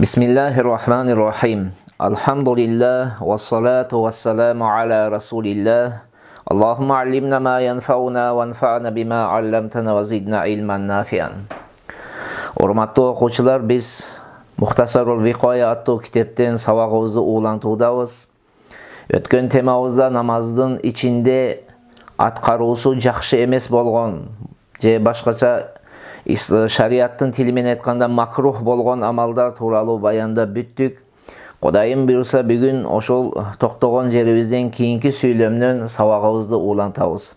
Bismillahirrahmanirrahim. Elhamdülillah ve salatu ve selamu ala Resulillah. Allahümme allimna ma yanfa'una ve enfa'na bima allamtana ve zidna ilmen nafi'an. Hormatly okuwçular, biz Muhtasarul Viqaya attуу kitepten sabagыбызды ulantуудабыз. Өткөн темабызда намаздын ичинде аткаруусу жакшы эмес болгон же башкача шариаттын тили менен айтканда макрух болгон амалдар тууралуу баяндап бүттүк. Кудайым буйруса бүгүн ошол токтогон жерибизден кийинки сүйлөмдөн сабагыбызды улантабыз.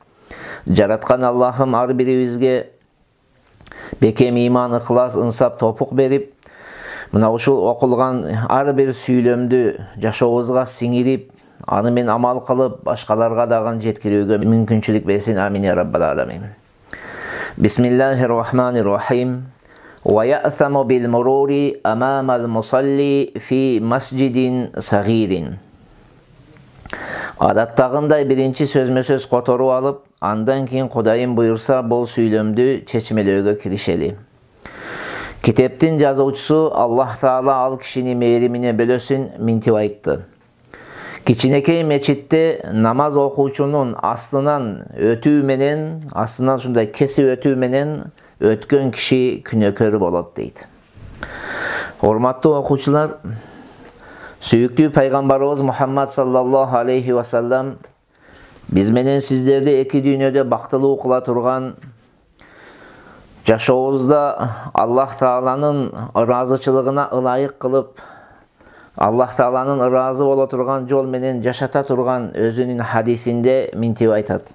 Жараткан Аллахым ар бирибизге бекем иман, ыхлас, ынсап, топук берип, мына ушул окулган ар бир сүйлөмдү жашообузга сиңирип, аны менен амал кылып, башкаларга дагы жеткирүүгө мүмкүнчүлүк берсин. Амин я раббал аламин. Bismillahirrahmanirrahim. Ve ya'thamu bil mururi amamal musalli fi masjidin sagirin. Adattagындай биринчи сөзмө-сөз которуп алып, андан кийин Кудайым буйрса бул сүйлөмдү чечмелөөгө киришели. Китептин жазуучусу Аллах Таала ал кишини мээримине бөлөсүн минтип айтты. Кичинекей мечитте намаз окуучунун астынан өтүү менен, астынан ушундай кесип өтүү менен өткөн киши күнөөкөр болот дейт. Hormatly окуучулар, сүйүктүү пайгамбарыбыз Мухаммад саллаллаху алейхи ва саллам биз менен сиздерди эки дүйнөдө бактылуу кыла турган, жашообузда Аллах Тааланын ыраазычылыгына ылайык кылып, Аллах Тааланын ыраазы боло турган жол менен жашата турган өзүнүн хадисинде минтип айтат.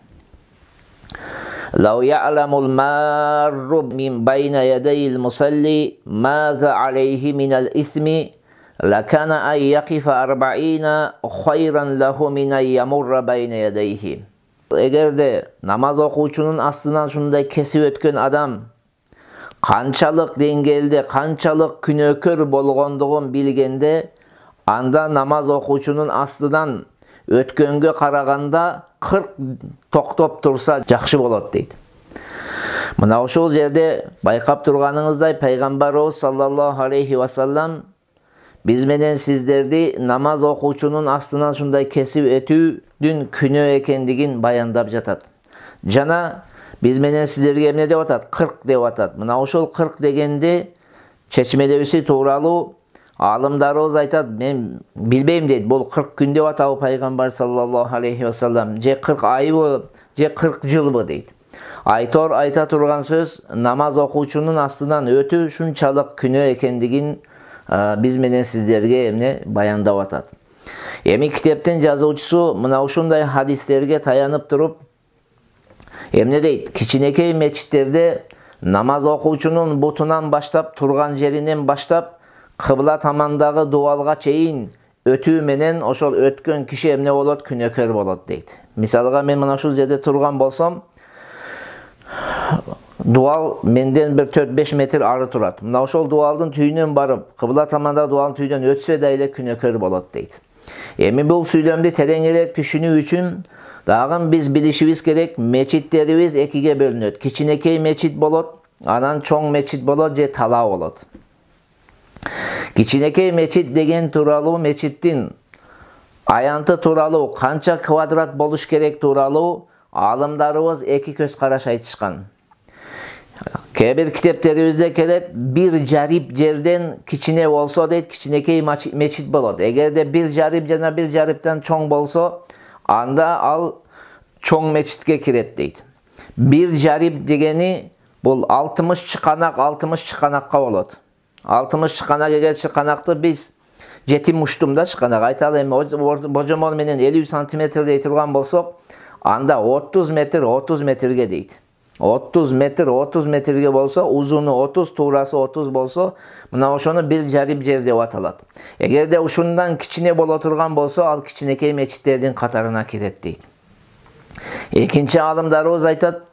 Лау я'ламул марру мин байна ядайил мусалли маза алейхи минал исми лакана ан якифа 40 хайран лаху мин ан ямурра байна ядайхи. Эгерде намаз окуучунун астынан ушундай кесип өткөн адам канчалык деңгээлде, канчалык күнөөкөр болгондугун билгенде, анда намаз окуучунун астынан өткөнгө караганда 40 токтоп турса жакшы болот дейт. Мына ошол жерде байкап турганыңыздай пайгамбарыбыз саллаллаху алейхи ва саллам биз менен сиздерди намаз окуучунун астынан ушундай кесип өтүүдүн күнөө экендигин баяндап жатат. Жана биз менен сиздерге эмне деп атат? 40 деп атат. Мына ошол 40 дегенди чечмелебиси тууралуу алымдарыбыз айтат, мен билбейм дейт. Бул 40 күн деп атабы пайгамбар саллаллаху алейхи ва саллам, же 40 айбы, же 40 жылбы дейт. Айтор айта турган сөз, намаз окуучунун астынан өтүү ушунчалык күнөө экендигин биз менен сиздерге эмне баяндап атат. Эми китептин жазуучусу мына ушундай хадистерге таянып туруп эмне дейт? Кичинекей мечиттерде намаз окуучунун бутунан баштап, турган жеринен баштап, кыбла тамандагы дуалга чейин өтүү менен ошол өткөн киши эмне болот? Күнөөкөр болот дейт. Мисалга мен мына ушул жерде турган болсом, дуал менден бир 4-5 метр ары турат. Мына ошол дуалдын түйүнөн барып, кыбла тамандагы дуалдын түйүнөн өтсө да эле күнөөкөр болот дейт. Эми бул сүйлөмдү тереңирээк түшүнүү үчүн дагы биз билишибиз керек, мечиттерибиз экиге бөлүнөт. Кичинекей мечит болот, анан чоң мечит болот же талаа болот. Кичинекей мечит деген тууралуу, мечиттин аянты тууралуу, канча квадрат болуш керек тууралуу алымдарыбыз эки көз караш айтышкан. Кээ бир китептерибизде келет, бир жарип жерден кичине болсо дейт, кичинекей мечит болот. Эгерде бир жарип жана бир жариптен чоң болсо, анда ал чоң мечитке кирет дейт. Бир жарип дегени бул 60 чыканак, 60 чыканакка болот. 60 чыканак, эгер чыканакты биз жетим муштумда чыканак айталы, эми божомол менен 50 сантиметр дей турган болсок, анда 30 метр 30 метрге дейт. 30 метрге болсо, узуну 30, туурасы 30 болсо, мына ошону бир жарип жер деп аталат. Эгерде ушундан кичине боло турган болсо, ал кичинекей мечиттердин катарына кирет дейт. Экинчи алымдарыбыз айтат,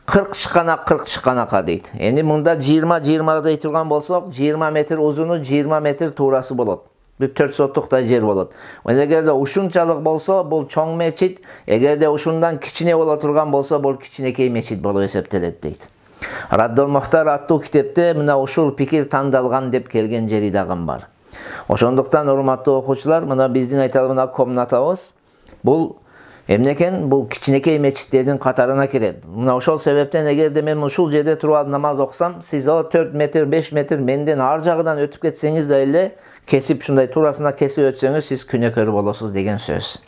40 чыканак 40 чыканакка дейт. Эми мында 20 дей турган болсок, 20 метр узуну, 20 метр туурасы болот. Bir 4 sotukta yer bolot. Эгерде ушунчалык болсо, бул чоң мечит, эгерде ушундан кичине боло турган болсо, бул кичинекей мечит болуп эсептелет дейт. Раддул Мухтар аттуу китепте мына ушул пикир тандалган деп келген жери дагы бар. Ошондуктан урматтуу окуучулар, мына биздин айталы мына комнатабыз бул эмнекен? Бул кичинекей мечиттердин катарына кирет. Мына ошол себептен эгерде мен ушул жерде туруп алып намаз окусам, сиз 4 метр, 5 метр менден ар жагынан өтүп кетсеңиз да эле кесип ушундай турасына кесип өтсөңүз, сиз күнөөкөр болосуз деген сөз.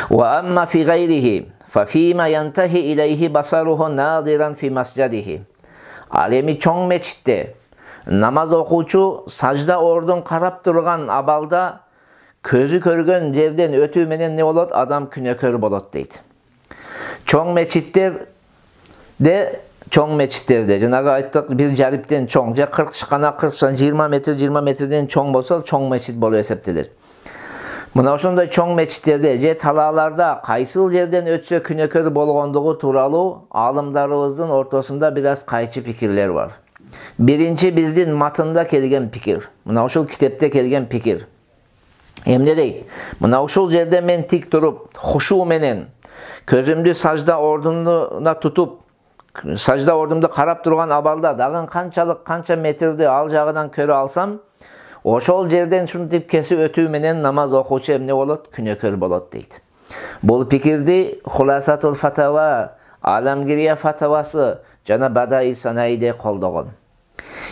Wa amma fi ghayrihi fa fima yantahi ilayhi basaruhu nadiran fi masjadihi. Ал эми чоң мечитте намаз окуучу сажда ордун карап турган абалда көзү көргөн жерден өтүү менен не болот? Адам күнөөкөр болот дейт. Чоң мечиттерде жанагы айттык, бир жариптен чоң, же 40 шкана 20 метр 20 метрден чоң болсо чоң мечит болуп эсептелет. Мына ошондой чоң мечиттерде же талааларда кайсыл жерден өтсө күнөөкөр болгондугу тууралуу аалымдарыбыздын ортосунда бир аз кайчы пикирлер бар. Биринчи биздин матында келген пикир. Мына ушул китепте келген пикир. Эмне дейт? Мына ушул жерде мен тик туруп, хушу менен көзүмдү сажда ордуна тутуп, сажда ордумду карап турган абалда дагы канча метрди ал жагынан көрө алсам, ошол жерден ушинтип кесип өтүү менен намаз окуучу эмне болот? Күнөөкөр болот дейт. Бул пикирди Хуласатул Фатава, Аламгирия фатавасы жана Бадаи Санаиде колдогон.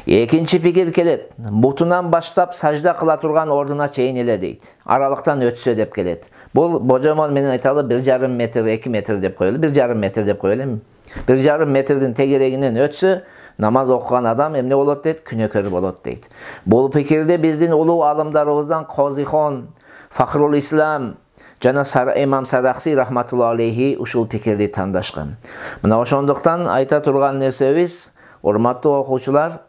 Экинчи пикир келет. Бутунан баштап сажда кыла турган ордуна чейин эле дейт. Аралыктан өтсө деп келет. Бул божомол менен айталы 1,5 метр, 2 метр деп коелу. 1,5 метр деп коелу. 1,5 метрдин тегерегинен өтсө, намаз окуган адам эмне болот дейт? Күнөөкөр болот дейт. Бул пикирде биздин улуу алымдарыбыздан Козихон, Фахрул Ислам жана Имам Сарахси рахматулла алейхи ушул пикирди тандашкан. Мына ошондуктан айта турган нерсебиз, урматтуу окуучулар,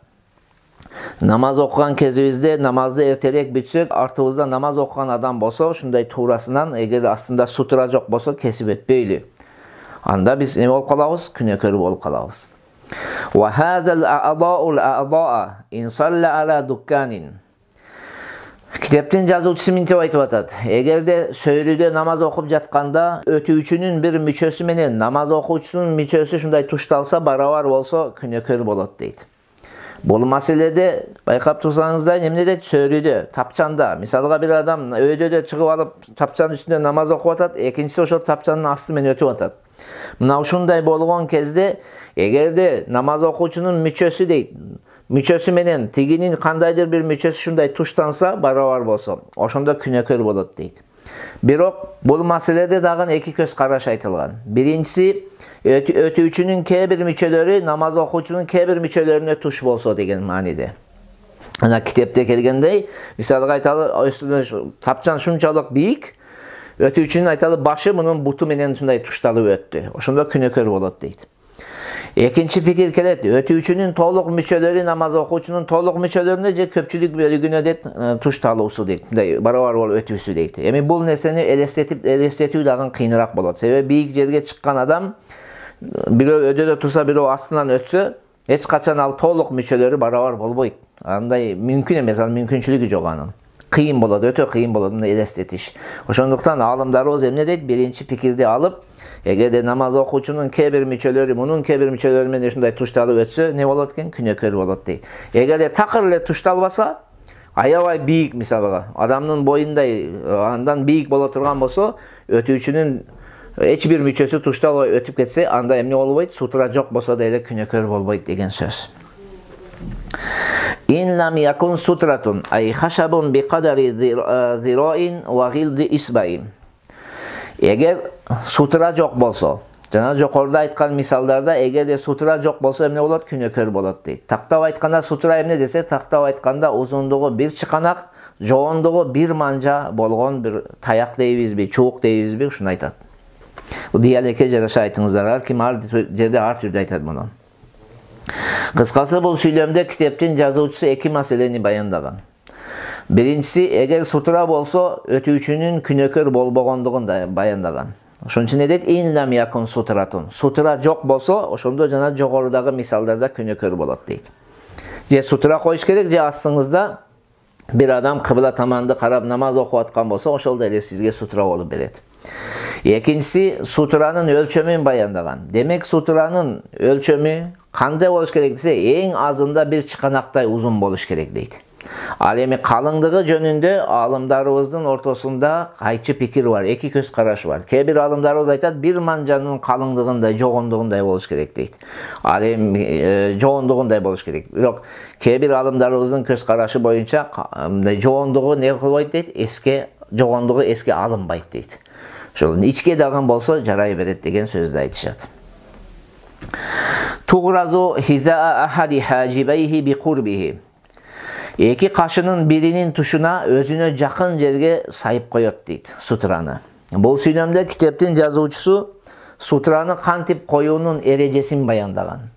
намаз окуган кезибизде намазды эртерээк бүтсөк, артыбызда намаз окуган адам болсо, ушундай туурасынан эгер астында сутра жок болсо кесип өтпөйлү. Анда биз эме болуп калабыз? Күнөөкөр болуп калабыз. Wa hadhal a'da'ul a'da'a in salla ala dukkanin. Китептин жазуучусу мынтип айтып атат. Эгерде сөйрүдө намаз окуп жатканда өтүүчүнүн бир мүчөсү менен намаз окуучунун мүчөсү ушундай тушталса, барабар болсо күнөөкөр болот дейт. Бул маселеде байкап турсаңыздар, эмне дейт? Сөйрүдө, тапчанда, мисалга бир адам өйдөдө чыгып алып тапчанын үстүндө намаз окуп атат, экинчиси ошол тапчанын асты менен өтүп атат. Мына ушундай болгон кезде эгерде намаз окуучунун мүчөсү дейт, мүчөсү менен тигинин кандайдыр бир мүчөсү ушундай туштанса, барабар болсо, ошондо күнөөкөр болот дейт. Бирок бул маселеде дагы эки көз караш айтылган. Биринчиси, өтүүчүнүн кээ бир мүчөлөрү намаз окуучунун кээ бир мүчөлөрүнө туш болсо деген мааниде. Ана китепте келгендей, мисалга айталы, тапчан шунчалык бийик, өтүүчүнүн айталы башы мунун буту менен ушундай тушталып өттү. Ошондо күнөөкөр болот дейт. Экинчи пикир келет, өтүүчүнүн толук мүчөлөрү намаз окуучунун толук мүчөлөрүнө же көпчүлүк бөлүгүнө дейт тушталуусу дейт. Мындай барабар болуп өтүүсү дейт. Эми бул нерсени элестетүү дагы кыйыныраак болот. Себеби бийик жерге чыккан адам бирөө өдөдө турса, бирөө астынан өтсө, эч качан ал толук мүчөлөрү барабар болбойт. Андай мүмкүн эмес, ал мүмкүнчүлүгү жок анын. Кыйын болот, өтө кыйын болот муну элестетиш. Ошондуктан аалымдарыбыз эмне дейт? Биринчи пикирди алып, эгерде намаз окуучунун кээ бир мүчөлөрү мунун кээ бир мүчөлөрү менен ушундай тушталып өтсө, не болот экен? Күнөөкөр болот дейт. Эгерде такыр эле тушталбаса, аябай бийик мисалга, адамдын боюндай андан бийик боло турган болсо, өтүүчүнүн эч бир мүчөсү тушталбай өтүп кетсе, анда эмне болбойт? Сутра жок болсо да эле күнөөкөр болбойт деген сөз. In lam yakun sutratun ay khashabun biqadari zira'in wa ghildi isba'in. Эгер сутра жок болсо, жана жокоруда айткан мисалдарда эгерде сутра жок болсо эмне болот? Күнөөкөр болот дейт. Тактап айтканда сутра эмне десе, тактап айтканда узундугу бир чыканак, жоондугу бир манжа болгон бир таяк дейбизби, чуук дейбизби, ушуну айтат. Бул диалекке жараша айтыңыздар, ким ар жерде ар түрдүү айтат муну. Кыскасы бул сүйлөмдө китептин жазуучусу эки маселени баяндаган. Биринчиси, эгер сутра болсо, өтүүчүнүн күнөөкөр болбогондугун да баяндаган. Ошон үчүн дейт, ин лам якун сутратун. Сутра жок болсо, ошондо жана жогорудагы мисалдарда күнөөкөр болот дейт. Же сутра коюш керек, же астыңызда бир адам кыбла таманды карап намаз окуп аткан болсо, ошол эле сизге сутра болуп берет. Экинчиси, сутранын өлчөмүн баяндаган. Демек, сутранын өлчөмү кандай болуш керек десе, эң азында бир чыканактай узун болуш керек дейт. Ал эми калыңдыгы жөнүндө алымдарыбыздын ортосунда кайчы пикир бар, эки көз караш бар. Кээ бир алымдарыбыз айтат, бир манжанын калыңдыгындай, жогондугундай болуш керек дейт. Ал эми жогондугундай болуш керек. Бирок кээ бир алымдарыбыздын көз карашы боюнча жогондугу не кылбайт дейт, жогондугу эске алынбайт дейт. Ошол ичке дагы болсо жарай берет деген сөздү айтышат. Тугразу хизаа ахади хажибайхи бикурбихи. Эки кашынын биринин тушуна өзүнө жакын жерге сайып коет дейт сутраны. Бул сүйнөмдө китептин жазуучусу сутраны кантип коюунун эрежесин баяндаган.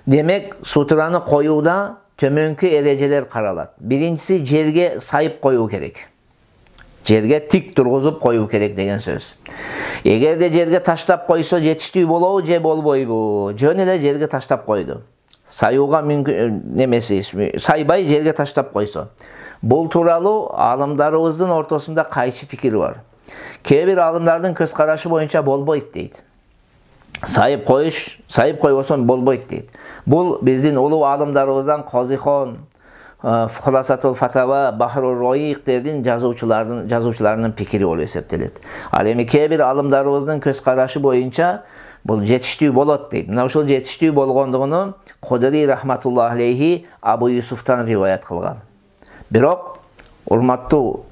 Демек, сутраны коюуда төмөнкү эрежелер каралат. Биринчиси жерге сайып коюу керек. Жерге тик тургузуп коюу керек деген сөз. Эгерде жерге таштап койсо жетиштүү болобу же болбойбу? Жөн эле жерге таштап койду. Саюуга мүмкүн немеси, сайбай жерге таштап койсо. Бул тууралуу алымдарыбыздын ортосунда кайчы пикир бар. Кээ бир алымдардын көз карашы боюнча болбойт дейт. Сайып койбосо болбойт дейт. Бул биздин улуу алымдарыбыздан Козихон, Хуласатул Фатава, Бахрур Роиқтердин жазуучуларынын пикири болуп эсептелет. Ал эми кээ бир алымдарыбыздын көз карашы боюнча бул жетиштүү болот дейт. Мына ушул жетиштүү болгондугуну Кудри рахматуллахи алейхи Абу Юсуфтан риваят кылган. Бирок урматтуу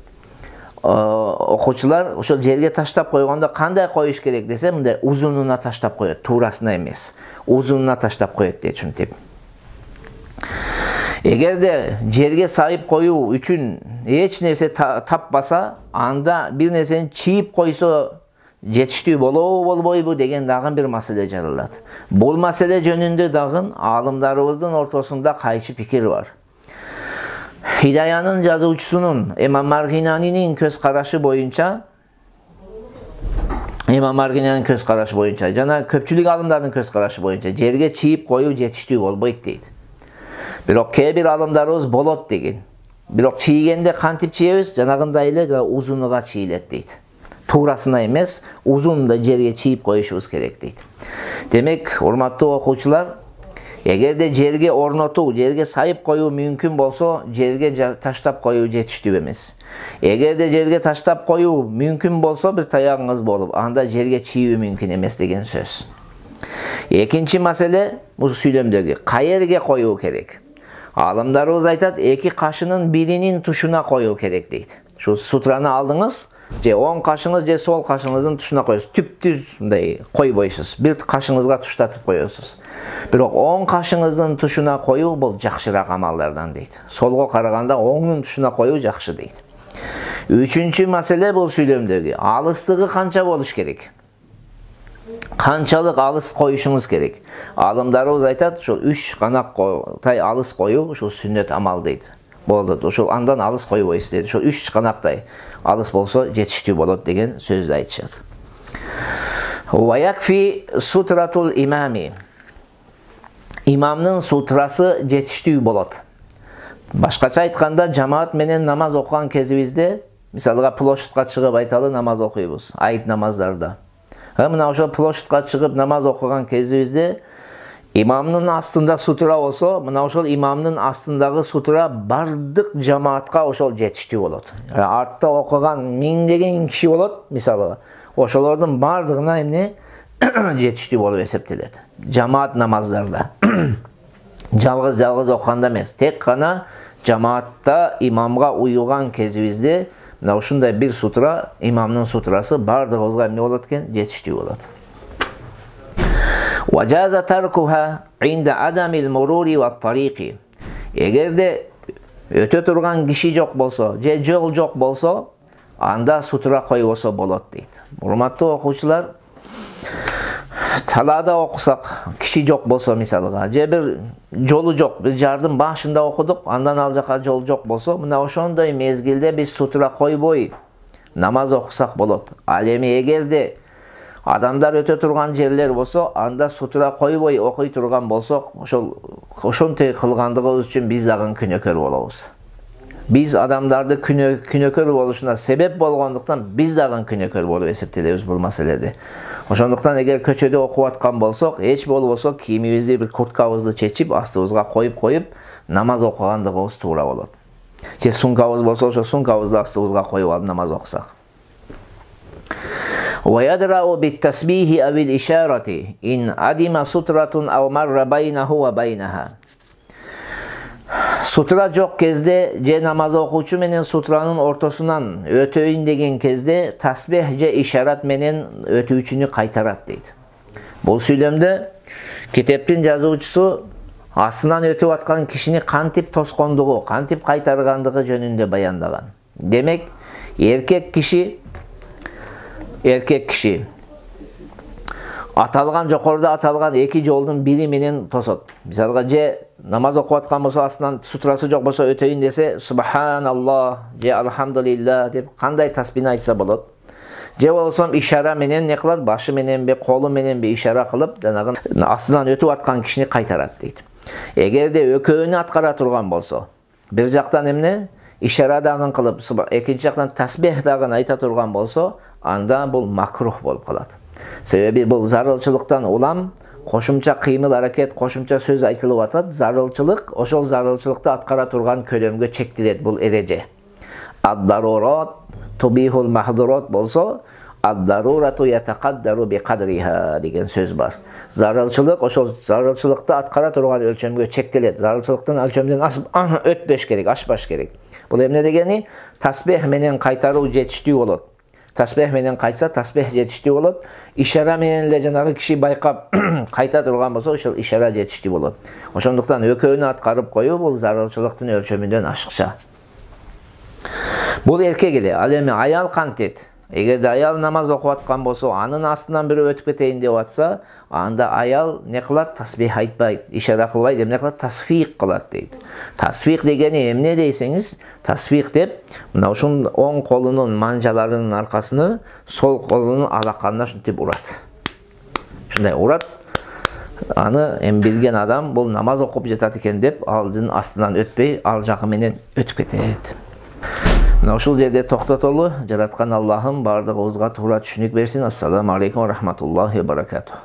окуучулар, ошол жерге таштап койгондо кандай коюш керек десе, мындай узунуна таштап коет, туурасына эмес. Узунуна таштап коет дейт ушинтип. Эгерде жерге сайып коюу үчүн эч нерсе таппаса, анда бир нерсени чийип койсо жетиштүү болобу болбойбу деген дагы бир маселе жаралат. Бул маселе жөнүндө дагы алымдарыбыздын ортосунда кайчы пикир бар. Хидаянын жазуучусунун Имам Маргинанинин көз карашы боюнча, жана көпчүлүк алымдардын көз карашы боюнча жерге чийип коюу жетиштүү болбойт дейт. Бирок кээ бир алымдарыбыз болот деген. Бирок чийгенде кантип чийебиз? Жанагындай эле узунуга чийилет дейт. Туурасына эмес, узунда жерге чийип коюшубуз керек дейт. Демек, урматтуу окуучулар, эгерде жерге орнотуу, жерге сайып коюу мүмкүн болсо, жерге таштап коюу жетиштүү эмес. Эгерде жерге таштап коюу мүмкүн болсо, бир таягыңыз болуп, анда жерге чийүү мүмкүн эмес деген сөз. Экинчи маселе, бул сүйлөмдөгү каерге коюу керек. Алымдарыбыз айтат, эки кашынын биринин тушуна коюу керек дейт. Шу сутраны алдыңыз, же оң кашыңыз, же сол кашыңыздын тушуна коесуз. Түптүз мындай койбойсуз. Бир кашыңызга туштатып коесуз. Бирок оң кашыңыздын тушуна коюу бул жакшыраак амалдардан дейт. Солго караганда оңдун тушуна коюу жакшы дейт. Үчүнчү маселе бул сүйлөмдөгү алыстыгы канча болуш керек? Канчалык алыс коюшуңуз керек? Алымдарыбыз айтат, ушул 3 канактай алыс коюу ушул сүннөт амал дейт. Болду, ушул андан алыс койбойсуз дейт. Ушул 3 канактай алыс болсо жетиштүү болот деген сөздү айтышат. Ва якфи сутратул имами. Имамдын сутрасы жетиштүү болот. Башкача айтканда, жамаат менен намаз окуган кезибизде, мисалга площадка чыгып айталы намаз окуйбуз, айт намаздарда. Мына ошол площадка чыгып намаз окуган кезибизде имамдын астында сутра болсо, мына ошол имамдын астындагы сутра бардык жамаатка ошол жетиштүү болот. Артта окуган миңдеген киши болот, мисалы. Ошолордун бардыгына эмне жетиштүү болуп эсептелет. Жамаат намаздарда. Жалгыз окуганда эмес, тек гана жамаатта имамга уюган кезибизде мына ушундай бир сутра, имамдын сутрасы бардыгыбызга эмне болот экен? Жетиштүү болот. Важаза таркуха инда адамил мурури ва тарики. Эгерде өтө турган киши жок болсо, же жол жок болсо, анда сутра койбосо болот дейт. Урматтуу окуучулар, талаада окусак, киши жок болсо мисалга, же бир жолу жок, биз жардын башында окудук, андан ал жака жол жок болсо, мына ошондой мезгилде биз сутра койбой намаз окусак болот. Ал эми эгерде адамдар өтө турган жерлер болсо, анда сутра койбой окуй турган болсок, ошонтип кылгандыгыбыз үчүн биз дагы күнөөкөр болобуз. Биз адамдарды күнөөкөр болушуна себеп болгондуктан биз дагы күнөөкөр болуп эсептелебиз бул маселеде. Ошондуктан эгер көчөдө окуп аткан болсок, эч болбосо кийимибизди, бир курткабызды чечип, астыбызга коюп намаз окугандыгыбыз туура болот. Же сумкабыз болсо, ошо сумкабызды астыбызга коюп алып намаз окусак. ويدرأ بالتسبيح أو الإشارة إن عدم سترة أو مر بينه وبينها. Sutra жоқ кезде же намаз окуучу менен сутранын ортосунан өтөйүн деген кезде тасбих же ишарат менен өтүүчүнү кайтарат дейт. Бул сүйлөмдө китептин жазуучусу астынан өтүп аткан кишини кантип тоскондугу, кантип кайтаргандыгы жөнүндө баяндаган. Демек, эркек киши аталган жокоруда аталган эки жолдун бири менен тосот. Мисалга же намаз окуп аткан болсо астынан сутрасы жок болсо өтөйүн десе субханаллах же алхамдулилlah деп кандай тасбихни айтса болот. Же болсо ишара менен не кылат, башы мененби, колу мененби ишара кылып, жанагы астынан өтүп аткан кишини кайтарат дейт. Эгерде экөөнү аткара турган болсо, бир жактан эмне ишара дагын кылып, экинчи жактан тасбих дагын айта турган болсо, анда бул макрух болуп калат. Себеби бул зарылчылыктан улам кошумча кыймыл аракет, кошумча сөз айтылып атат. Зарылчылык, ошол зарылчылыкты аткара турган көлөмгө чектелет бул эреже. Ад-дарурат тубихул махдурат болсо, ад-дарурату ятакаддару биқадриха деген сөз бар. Зарылчылык ошол зарылчылыкты аткара турган өлчөмгө чектелет. Зарылчылыктын өлчөмдөн өтпөш керек, ашпаш керек. Бул эмне дегени? Тасбих менен кайтаруу жетиштүү болот. Тасбих менен кайтса, тасбих жетиштүү болот. Ишара менен эле жанагы киши байкап кайта турган болсо, ошол ишара жетиштүү болот. Ошондуктан экөөнү аткарып коюу бул зарылчылыктын өлчөмүнөн ашыкча. Бул эркек эле, ал эми аял кантет? Эгерде аял намаз окуп аткан болсо, анын астынан бирөө өтүп кетейин деп атса, анда аял не кылат? Тасбих айтпайт, ишара кылбайт, эмне кылат? Тасфик кылат дейт. Тасфик дегени эмне дейсеңиз, тасфик деп мына ушун оң колунун манжаларынын аркасыны сол колунун алаканына ушинтип урат. Ушундай урат. Аны эми билген адам бул намаз окуп жатат экен деп, алдын астынан өтпөй, ал жагы менен өтүп кетет. Мына ушул жерде токтотолу. Жараткан Аллахым бардыгыбызга туура түшүнүк берсин. Ассаламу алейкум ва рахматуллахи ва баракатух.